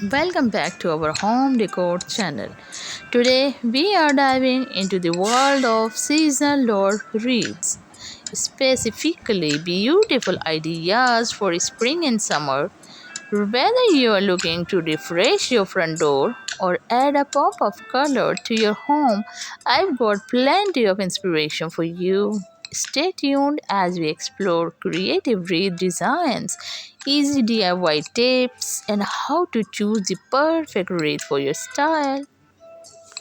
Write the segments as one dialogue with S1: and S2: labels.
S1: Welcome back to our Home Decor channel. Today we are diving into the world of seasonal or wreaths, specifically beautiful ideas for spring and summer. Whether you are looking to refresh your front door or add a pop of color to your home, I've got plenty of inspiration for you. Stay tuned as we explore creative wreath designs, easy DIY tips, and how to choose the perfect wreath for your style.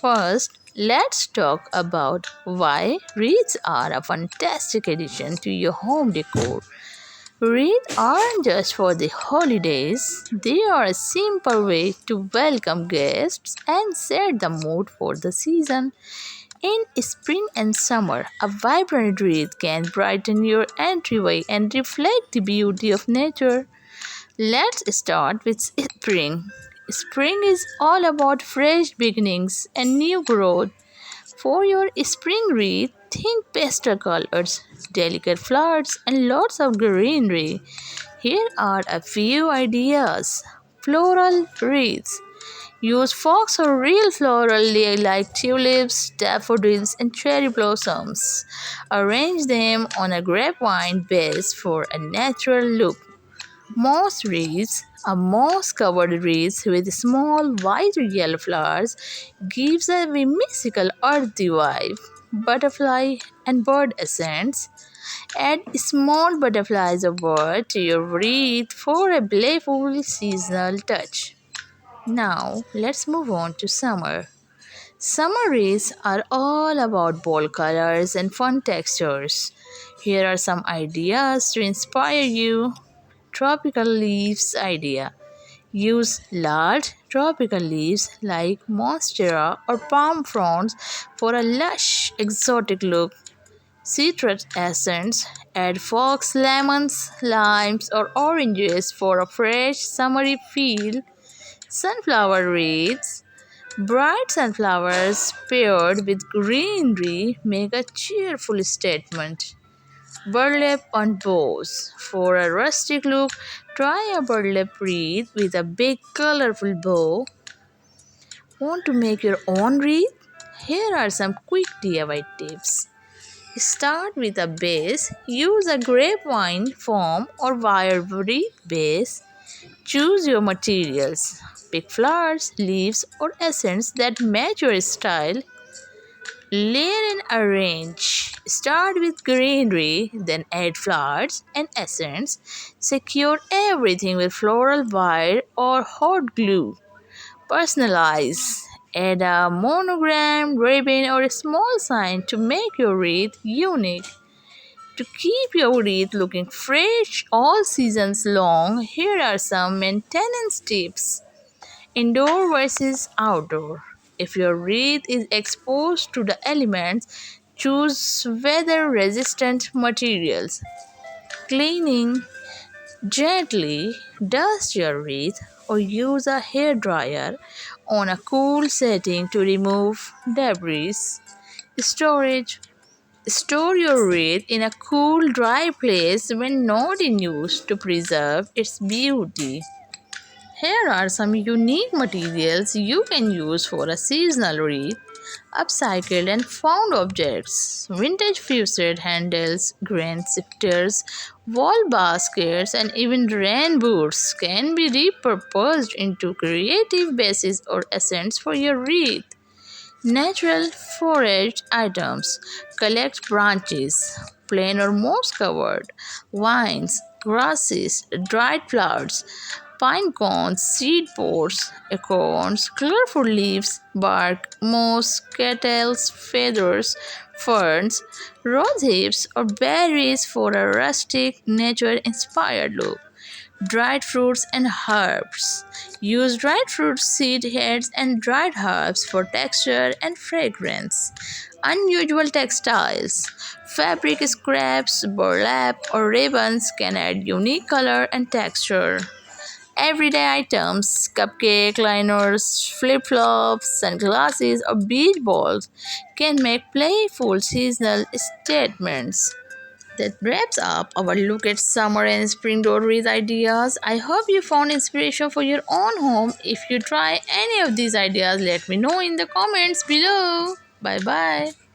S1: First, let's talk about why wreaths are a fantastic addition to your home decor. Wreaths aren't just for the holidays, they are a simple way to welcome guests and set the mood for the season. In spring and summer, a vibrant wreath can brighten your entryway and reflect the beauty of nature. Let's start with spring. Spring is all about fresh beginnings and new growth. For your spring wreath, think pastel colors, delicate flowers, and lots of greenery. Here are a few ideas. Floral wreaths. Use fox or real floral like tulips, daffodils, and cherry blossoms. Arrange them on a grapevine base for a natural look. Moss wreaths, a moss-covered wreath with small white or yellow flowers, gives a whimsical earthy vibe. Butterfly and bird essence. Add small butterflies or bird to your wreath for a playful seasonal touch. Now, let's move on to summer. Summer wreaths are all about bold colors and fun textures. Here are some ideas to inspire you. Tropical leaves idea. Use large tropical leaves like monstera or palm fronds for a lush, exotic look. Citrus essence. Add fox lemons, limes, or oranges for a fresh, summery feel. Sunflower wreaths. Bright sunflowers paired with greenery make a cheerful statement. Burlap on bows. For a rustic look, try a burlap wreath with a big colorful bow. Want to make your own wreath? Here are some quick DIY tips. Start with a base. Use a grapevine foam or wire wreath base. Choose your materials. Pick flowers, leaves, or essence that match your style. Layer and arrange. Start with greenery, then add flowers and essence. Secure everything with floral wire or hot glue. Personalize. Add a monogram, ribbon, or a small sign to make your wreath unique. To keep your wreath looking fresh all seasons long, here are some maintenance tips. Indoor versus outdoor. If your wreath is exposed to the elements, choose weather resistant materials. Cleaning. Gently dust your wreath or use a hair dryer on a cool setting to remove debris. Storage. Store your wreath in a cool, dry place when not in use to preserve its beauty. Here are some unique materials you can use for a seasonal wreath. Upcycled and found objects, vintage fused handles, grain sifters, wall baskets, and even rain boots can be repurposed into creative bases or accents for your wreath. Natural forage items. Collect branches, plain or moss covered, vines, grasses, dried flowers, pine cones, seed pods, acorns, colorful leaves, bark, moss, kettles, feathers, ferns, rose hips, or berries for a rustic, nature inspired look. Dried fruits and herbs. Use dried fruit seed heads and dried herbs for texture and fragrance. Unusual textiles. Fabric scraps, burlap, or ribbons can add unique color and texture. Everyday items, cupcake liners, flip flops, sunglasses, or beach balls can make playful seasonal statements. That wraps up our look at summer and spring door wreath ideas. I hope you found inspiration for your own home. If you try any of these ideas, let me know in the comments below. Bye bye.